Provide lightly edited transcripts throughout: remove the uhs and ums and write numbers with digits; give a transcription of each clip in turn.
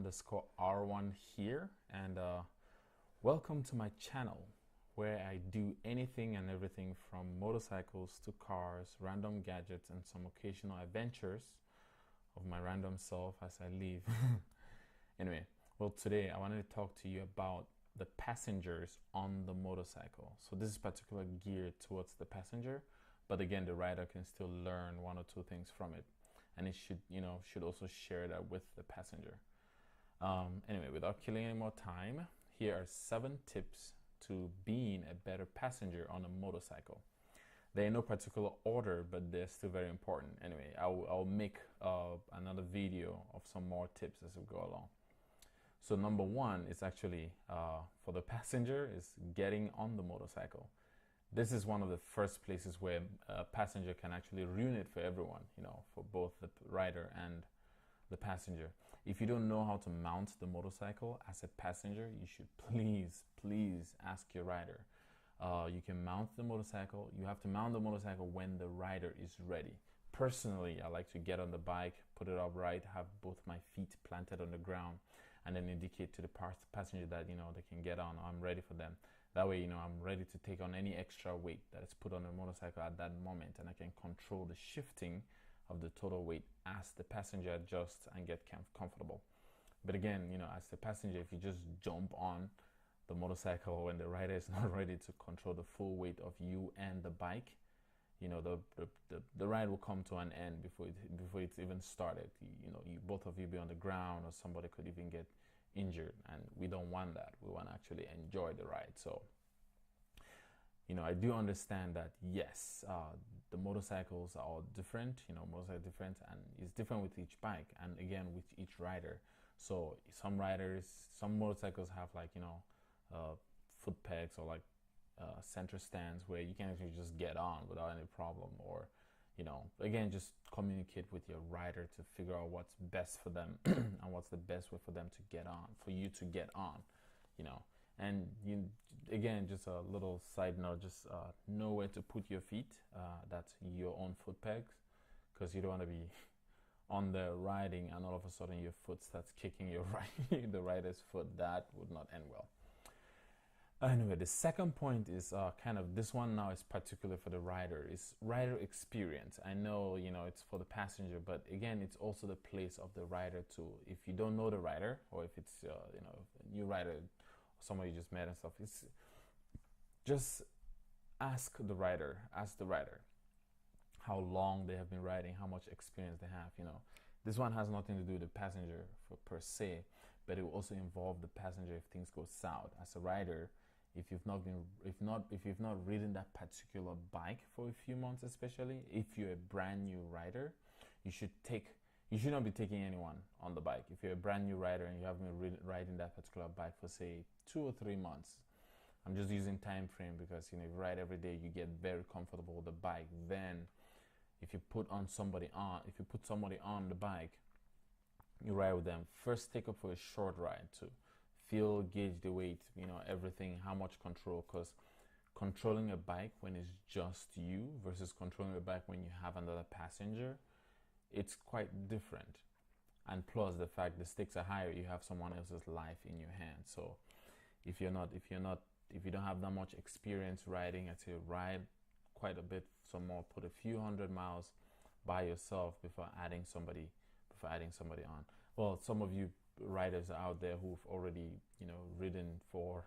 J_R1 here, and welcome to my channel where I do anything and everything from motorcycles to cars, random gadgets, and some occasional adventures of my random self as I live. Anyway, well, today I wanted to talk to you about the passengers on the motorcycle. So this is particularly geared towards the passenger, but again, the rider can still learn one or two things from it, and it should also share that with the passenger. Anyway, without killing any more time, here are 7 tips to being a better passenger on a motorcycle. They're in no particular order, but they're still very important. Anyway, I'll make another video of some more tips as we go along. So number 1 is actually for the passenger is getting on the motorcycle. This is one of the first places where a passenger can actually ruin it for everyone, for both the rider and the passenger. If you don't know how to mount the motorcycle as a passenger, you should please ask your rider. You can mount the motorcycle. You have to mount the motorcycle when the rider is ready. Personally, I like to get on the bike, put it upright, have both my feet planted on the ground, and then indicate to the passenger that they can get on. I'm ready for them. That way, I'm ready to take on any extra weight that is put on the motorcycle at that moment, and I can control the shifting of the total weight as the passenger adjusts and get comfortable. But again, as the passenger, if you just jump on the motorcycle when the rider is not ready to control the full weight of you and the bike, the ride will come to an end before it's even started. Both of you be on the ground, or somebody could even get injured, and we don't want that. We want to actually enjoy the ride. So I do understand that, yes, the motorcycles are all different, motorcycles are different, and it's different with each bike, and again, with each rider. So some motorcycles have foot pegs or center stands where you can actually just get on without any problem, or, again, just communicate with your rider to figure out what's best for them and what's the best way for them to get on, for you to get on, And again, just a little side note, just know where to put your feet. That's your own foot pegs, because you don't want to be on the riding and all of a sudden your foot starts kicking the rider's foot. That would not end well. Anyway, the second point is this one now is particular for the rider, is rider experience. I know, it's for the passenger, but again, it's also the place of the rider too. If you don't know the rider, or if it's, a new rider, somebody you just met and stuff, it's just ask the rider how long they have been riding, how much experience they have. This one has nothing to do with the passenger per se, but it will also involve the passenger if things go south. As a rider, if you've not ridden that particular bike for a few months, especially if you're a brand new rider, you should not be taking anyone on the bike. If you're a brand new rider and you haven't been riding that particular bike for, say, 2 or 3 months, I'm just using time frame because if you ride every day, you get very comfortable with the bike. Then if you put somebody on the bike, you ride with them. First, take up for a short ride to gauge the weight, everything, how much control, because controlling a bike when it's just you versus controlling a bike when you have another passenger, it's quite different. And plus the fact the stakes are higher, you have someone else's life in your hands. So if you don't have that much experience riding, I'd say ride quite a bit, some more, put a few 100 miles by yourself before adding somebody on. Well, some of you riders out there who've already ridden for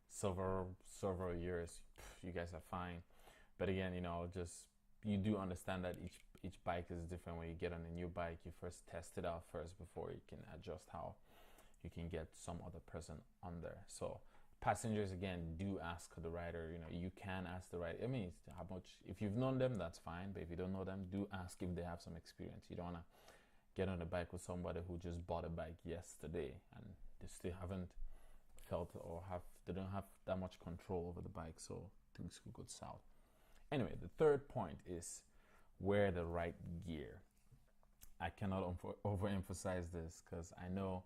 several years, you guys are fine. But again, you do understand that each bike is different. When you get on a new bike, you first test it out first before you can adjust how you can get some other person on there. So passengers, again, do ask the rider. You can ask the rider. I mean, how much, if you've known them, that's fine, but if you don't know them, do ask if they have some experience. You don't want to get on a bike with somebody who just bought a bike yesterday and they still haven't they don't have that much control over the bike, so things could go south. Anyway, the third point is wear the right gear. I cannot overemphasize this, because I know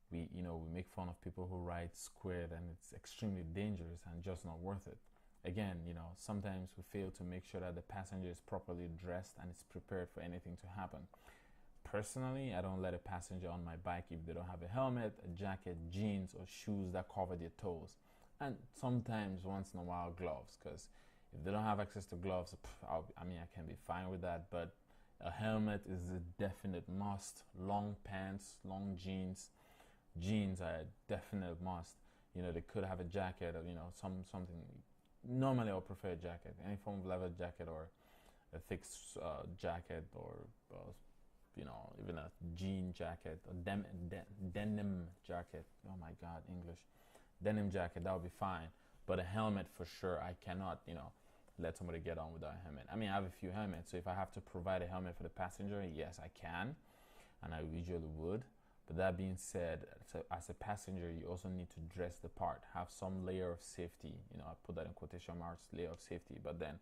we make fun of people who ride squared, and it's extremely dangerous and just not worth it. Again, sometimes we fail to make sure that the passenger is properly dressed and is prepared for anything to happen. personally, I don't let a passenger on my bike if they don't have a helmet, a jacket, jeans, or shoes that cover their toes. And sometimes, once in a while, gloves, because if they don't have access to gloves, I mean, I can be fine with that, but a helmet is a definite must. Long pants, long jeans. Jeans are a definite must. They could have a jacket or, something. Normally, I'll prefer a jacket, any form of leather jacket or a thick jacket or, even a jean jacket, a denim jacket. Oh my God, English. Denim jacket, that would be fine. But a helmet for sure, I cannot, let somebody get on without a helmet. I mean, I have a few helmets, so if I have to provide a helmet for the passenger, yes, I can, and I usually would. But that being said, as a passenger, you also need to dress the part, have some layer of safety. I put that in quotation marks, layer of safety. But then,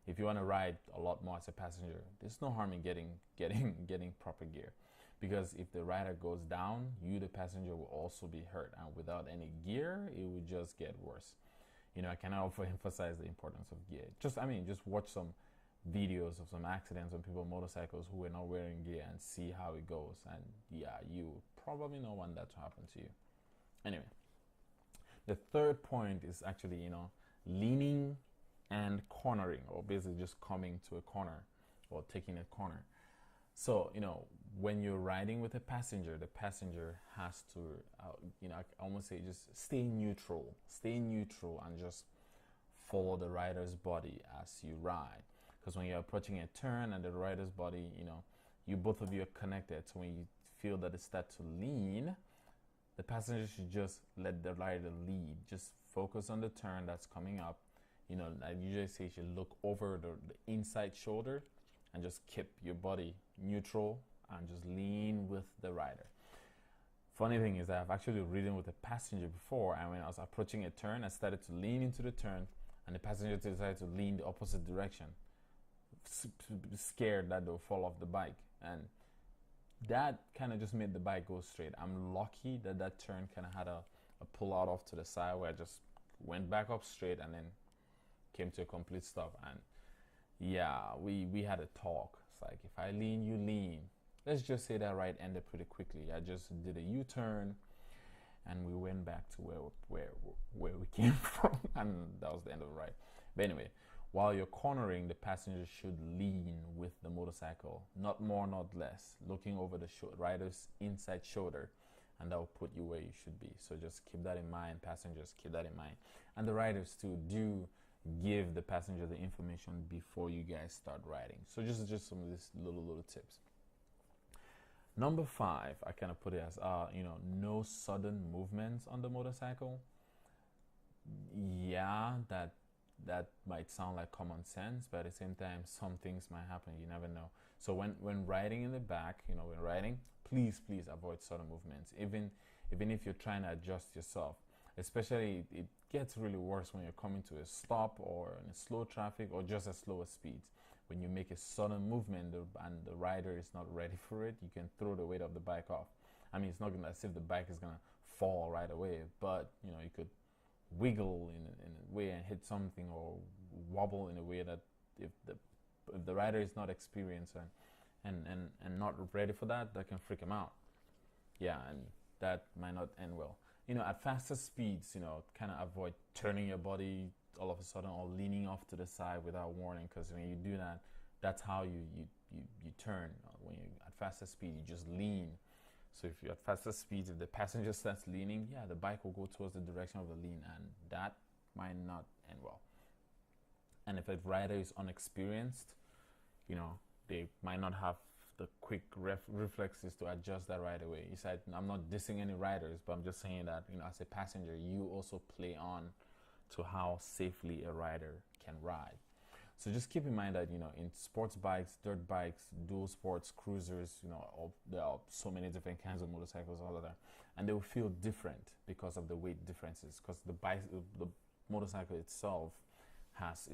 if you want to ride a lot more as a passenger, there's no harm in getting proper gear, because if the rider goes down, you, the passenger, will also be hurt, and without any gear, it would just get worse. I cannot overemphasize the importance of gear. Just watch some videos of some accidents on people on motorcycles who were not wearing gear and see how it goes. And yeah, you probably don't want that to happen to you. Anyway, the third point is actually, leaning and cornering, or basically just coming to a corner or taking a corner. So, when you're riding with a passenger, the passenger has to, I almost say just stay neutral and just follow the rider's body as you ride. Because when you're approaching a turn and the rider's body, you both of you are connected. So when you feel that it starts to lean, the passenger should just let the rider lead. Just focus on the turn that's coming up. I usually say you should look over the inside shoulder and just keep your body neutral and just lean with the rider. Funny thing is that I've actually ridden with a passenger before, and when I was approaching a turn, I started to lean into the turn, and the passenger decided to lean the opposite direction, scared that they'll fall off the bike, and that kind of just made the bike go straight. I'm lucky that turn kind of had a pull out off to the side where I just went back up straight and then came to a complete stop. And yeah, we had a talk. It's like, if I lean, you lean. Let's just say that ride ended pretty quickly. I just did a U-turn and we went back to where we came from, and that was the end of the ride. But anyway, while you're cornering, the passenger should lean with the motorcycle, not more, not less, looking over the rider's inside shoulder, and that will put you where you should be. So just keep that in mind, passengers, keep that in mind. And the riders too, do give the passenger the information before you guys start riding. So just some of these little tips. Number 5, I kind of put it as, no sudden movements on the motorcycle. Yeah, that might sound like common sense, but at the same time, some things might happen. You never know. So when riding in the back, when riding, please avoid sudden movements. Even if you're trying to adjust yourself, especially it gets really worse when you're coming to a stop or in a slow traffic or just at slower speeds. When you make a sudden movement and the rider is not ready for it, you can throw the weight of the bike off. I mean, it's not gonna as if the bike is gonna fall right away, but you could wiggle in a way and hit something, or wobble in a way that if the rider is not experienced and not ready for that can freak him out. Yeah, and that might not end well. At faster speeds, kind of avoid turning your body all of a sudden or leaning off to the side without warning, because when you do that, that's how you turn. When you at faster speed, you just lean. So if you're at faster speeds, if the passenger starts leaning, yeah, the bike will go towards the direction of the lean, and that might not end well. And if a rider is unexperienced, they might not have the quick reflexes to adjust that right away. I'm not dissing any riders, but I'm just saying that, as a passenger, you also play on to how safely a rider can ride. So just keep in mind that, in sports bikes, dirt bikes, dual sports, cruisers, there are so many different kinds of motorcycles, all of that. And they will feel different because of the weight differences, because the motorcycle itself has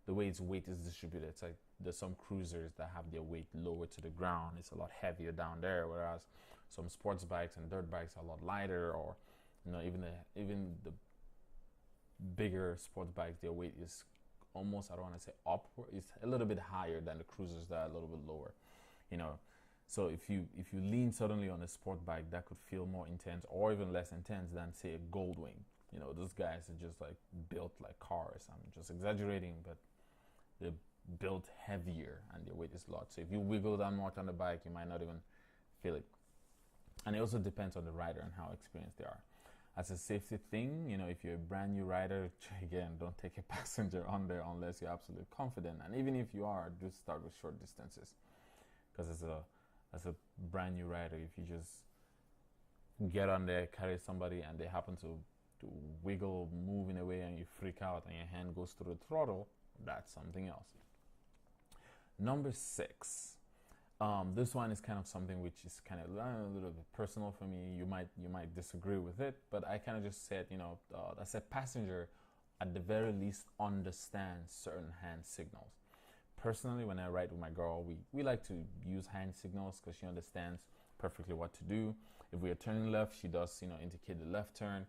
the way its weight is distributed. It's like there's some cruisers that have their weight lower to the ground. It's a lot heavier down there, whereas some sports bikes and dirt bikes are a lot lighter, or even the bigger sports bikes, their weight is almost, I don't want to say upward, it's a little bit higher than the cruisers that are a little bit lower. So if you lean suddenly on a sport bike, that could feel more intense or even less intense than say a Goldwing. You know, those guys are just like built like cars. I'm just exaggerating, but they're built heavier and their weight is a lot. So if you wiggle that much on the bike, you might not even feel it. And it also depends on the rider and how experienced they are. As a safety thing, you know, if you're a brand new rider, again, don't take a passenger on there unless you're absolutely confident. And even if you are, do start with short distances. Because as a brand new rider, if you just get on there, carry somebody, and they happen to wiggle, move in a way, and you freak out, and your hand goes through the throttle, that's something else. Number 6. This one is kind of something which is kind of a little bit personal for me. You might disagree with it, but I kind of just said, you know, as a passenger, at the very least, understand certain hand signals. Personally, when I ride with my girl, we like to use hand signals because she understands perfectly what to do. If we are turning left, she does, you know, indicate the left turn.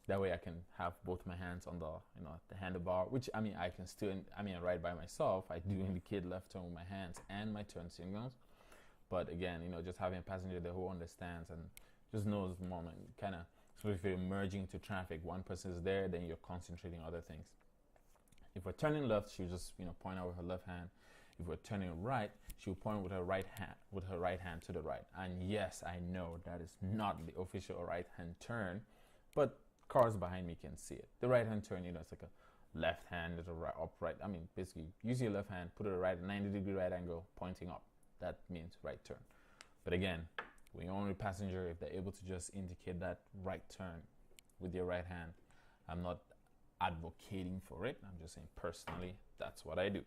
That way I can have both my hands on the, you know, the handlebar, which, I mean, I can still, I ride by myself. I do indicate left turn with my hands and my turn signals. But again, you know, just having a passenger there who understands and just knows the moment, kind of, so if you're merging into traffic, one person is there, then you're concentrating on other things. If we're turning left, she'll just, you know, point out with her left hand. If we're turning right, she'll point with her right hand to the right. And yes, I know that is not the official right hand turn, but cars behind me can see it. The right hand turn, you know, it's like a left hand, it's a right, upright. I mean, basically, use your left hand, put it at a right 90-degree right angle, pointing up. That means right turn. But again, when you're on a passenger, if they're able to just indicate that right turn with your right hand, I'm not advocating for it. I'm just saying personally, that's what I do,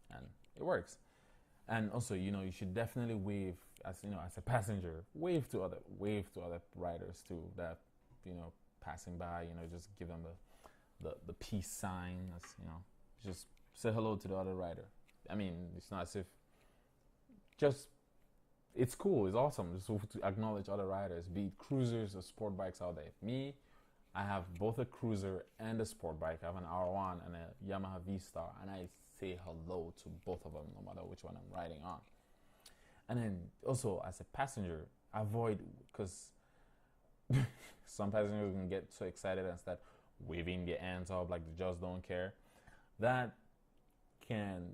and it works. And also, you know, you should definitely wave, as you know, as a passenger, wave to other riders too that, you know, passing by. You know, just give them the peace sign. As you know, just say hello to the other rider. I mean, it's not as if just. It's cool. It's awesome just to acknowledge other riders, be it cruisers or sport bikes out there. Me, I have both a cruiser and a sport bike. I have an R1 and a Yamaha V-Star, and I say hello to both of them no matter which one I'm riding on. And then also as a passenger, avoid, because some passengers can get so excited and start waving their hands up like they just don't care. That can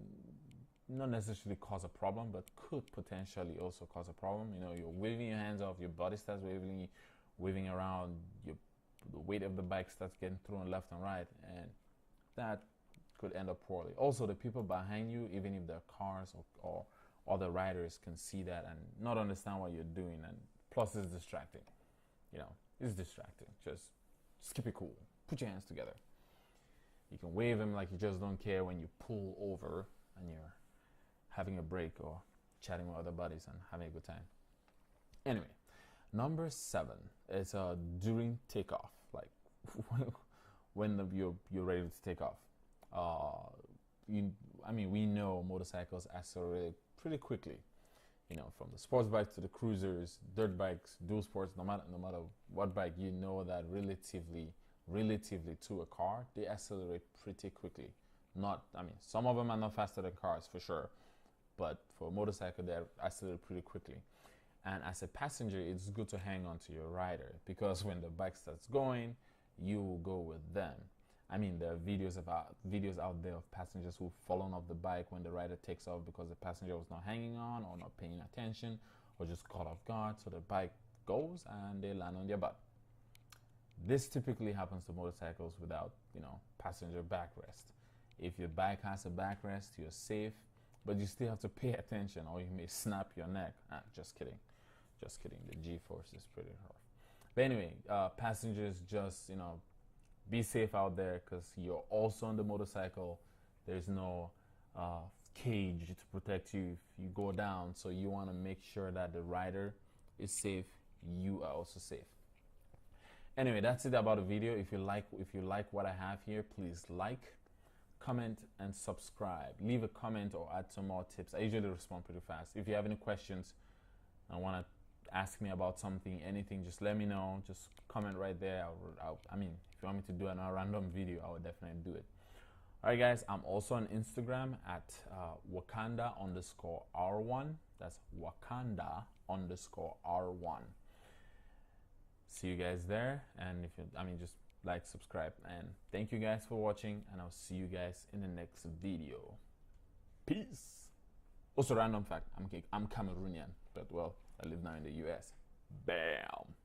not necessarily cause a problem, but could potentially also cause a problem. You know, you're waving your hands off, your body starts waving around, the weight of the bike starts getting thrown left and right, and that could end up poorly. Also, the people behind you, even if they're cars or other riders, can see that and not understand what you're doing, and plus it's distracting. You know, it's distracting. Just keep it cool. Put your hands together. You can wave them like you just don't care when you pull over and you're having a break or chatting with other buddies and having a good time. Anyway, number 7 is during takeoff, like when you're ready to take off. We know motorcycles accelerate pretty quickly. You know, from the sports bikes to the cruisers, dirt bikes, dual sports, no matter what bike, you know that relatively to a car, they accelerate pretty quickly. Some of them are not faster than cars for sure, but for a motorcycle, they accelerate pretty quickly. And as a passenger, it's good to hang on to your rider, because when the bike starts going, you will go with them. I mean, there are videos out there of passengers who've fallen off the bike when the rider takes off because the passenger was not hanging on or not paying attention or just caught off guard. So the bike goes and they land on their butt. This typically happens to motorcycles without, you know, passenger backrest. If your bike has a backrest, you're safe, but you still have to pay attention or you may snap your neck. Just kidding. The G-force is pretty rough. But anyway, passengers, just, you know, be safe out there, because you're also on the motorcycle. There's no cage to protect you if you go down. So you want to make sure that the rider is safe. You are also safe. Anyway, that's it about the video. If you like what I have here, please like, comment, and subscribe. Leave a comment or add some more tips. I usually respond pretty fast. If you have any questions and want to ask me about something, anything, just let me know. Just comment right there. If you want me to do a random video, I will definitely do it. Alright guys, I'm also on Instagram at Wakanda_R1. That's Wakanda underscore R1. See you guys there, and if you, just like, subscribe, and thank you guys for watching, and I'll see you guys in the next video. Peace. Also, random fact, I'm Cameroonian, but well, I live now in the US. Bam.